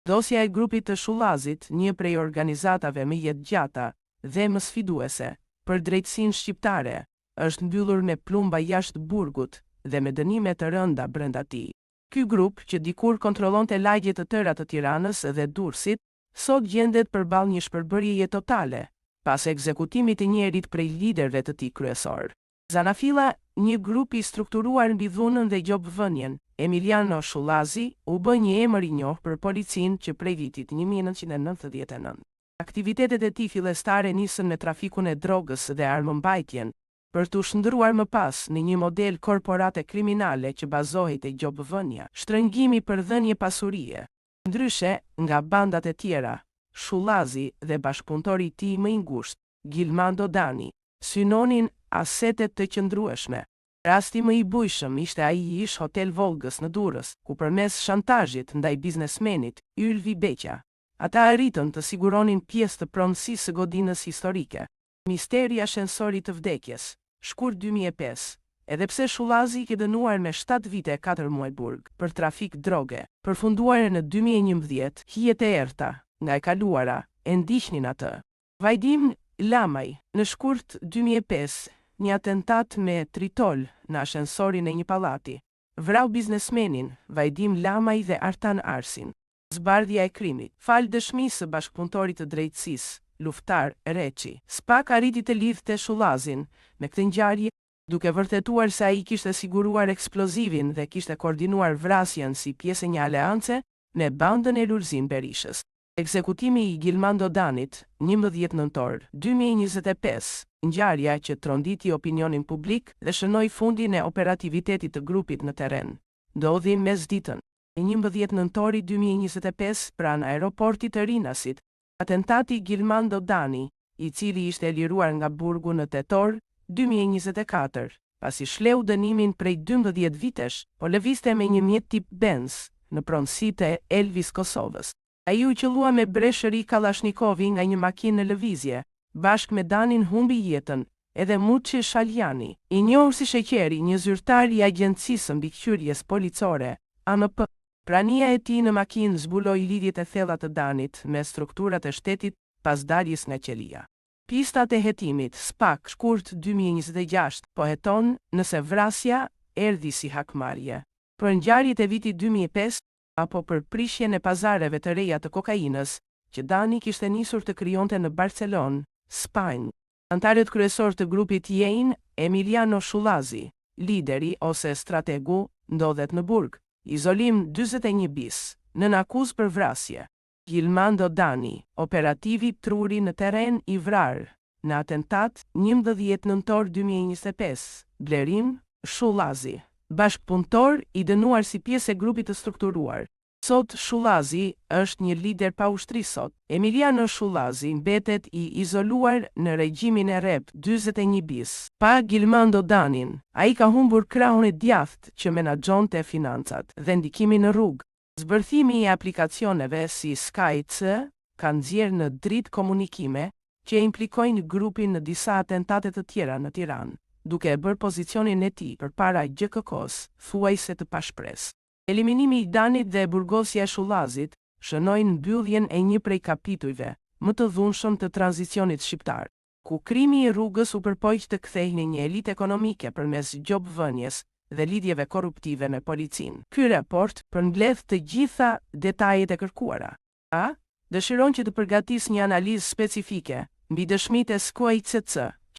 Dosja e grupit të Shullazit, një prej organizatave më jetëgjata dhe më sfiduese për drejtësinë shqiptare, është mbyllur me plumba jashtë burgut dhe me dënime të rënda brenda tij. Ky grup, që dikur kontrollonte lagje të tëra të Tiranës dhe Durrësit, sot gjendet përballë një shpërbërjeje totale, pas ekzekutimit të njërit prej liderëve të tij kryesor. Zanafilla, një grup i strukturuar mbi dhunën dhe gjobvënien, Emiliano Shullazi, u bë një emër i njohur për policinë që prej vitit 1999. Aktivitetet e tij fillestare nisën me trafikun e drogës dhe armëmbajtjen, për të shndruar më pas në një model korporate kriminale që bazohej te gjobvënia, shtrëngimi për dhënje pasurie. Ndryshe nga bandat e tjera, Shullazi dhe bashkëpunëtori i tij më i ngushtë, Gilmando Dani, synonin asetet të qëndrueshme. Rasti më i bujshëm ishte ai i ish Hotel Volgës në Durrës, ku përmes shantazhit ndaj biznesmenit Ylvi Beqa, ata arritën të siguronin pjesë të pronësisë së godinës historike. Misteri ashensorit të vdekjes, shkurt 2005. Edhe pse Shullazi i dënuar me 7 vite e 4 muaj burg për trafik droge, përfunduar në 2011, hijet e errta nga e kaluara e ndiqnin atë. Vajdim Lamaj, në shkurt 2005, një atentat me tritol në ashensorin e një pallati, vrau biznesmenin Vajdim Lamaj dhe Artan Arsin. Zbardhja e krimit, fal dëshmisë së bashkëpunëtorit të drejtësisë, Luftar Reçi, SPAK arriti të lidhte Shullazin me këtë ngjarje, duke vërtetuar se ai kishte siguruar eksplozivin dhe kishte koordinuar vrasjen si pjesë e një aleance me bandën e Lulzim Berishës. Ekzekutimi i Gilmando Danit, 11 nëntor 2025, ngjarja që tronditi opinionin publik dhe shënoi fundin e operativitetit të grupit në terren, ndodhi mesditën e 11 nëntorit 2025 pranë aeroportit të Rinasit. Atentati Gilmando Dani, i cili ishte liruar nga burgu në tetor 2024, pasi shleu dënimin prej 12 vitesh, po lëvizte me një mjet tip Benz në pronësitë e Elvis Kosovës. Ai u qellua me breshëri Kallashnikovi nga një makinë në lëvizje, bashkë me Danin humbi jetën edhe Muçi Shaljani, i njohur si Sheqeri, një zyrtar i Agjencisë Mbikëqyrjes Policore, ANP. Prania e tij në makinë zbuloi lidhjet e thella të Danit me strukturat e shtetit pas daljes nga qelia. Pistat e hetimit, SPAK, shkurt 2026, po heton nëse vrasja erdhi si hakmarrje për ngjarjet e vitit 2005 apo për prishjen e pazareve të reja të kokainës që Dani kishte nisur të krijonte në Barcelonë, Spanjë. Antarët kryesor të grupit janë Emiliano Shullazi, lideri ose strategu, ndodhet në burg. Izolim 41 bis, nën akuzë për vrasje. Gilmando Dani, operativi truri në terren i vrarë, në atentat 11 nëntor 2025, Blerim Shullazi, bashkëpunëtor i dënuar si pjesë e grupit të strukturuar. Sot Shullazi është një lider pa ushtri sot. Emiliano Shullazi mbetet i izoluar në regjimin e rrep 41 bis. Pa Gilmando Danin, ai ka humbur krahun e djathtë që menaxhonte financat dhe ndikimin në rrugë. Zbërthimi i aplikacioneve si Skype ka nxjerrë në dritë komunikime që implikojnë grupin në disa atentate të tjera në Tiranë, duke e bërë pozicionin e tij përpara GKK-s thuajse të pashpresë. Eliminimi i Danit dhe burgosja e Shullazit shënojnë mbylljen e një prej kapitujve më të dhunshëm të tranzicionit shqiptar, ku krimi i rrugës u përpoq të kthehej në një elitë ekonomike përmes gjobvënies dhe lidhjeve korruptive me policinë. Ky raport përmbledh të gjitha detajet e kërkuara. A dëshiron që të përgatis një analizë specifike mbi dëshmitë e SKUAICC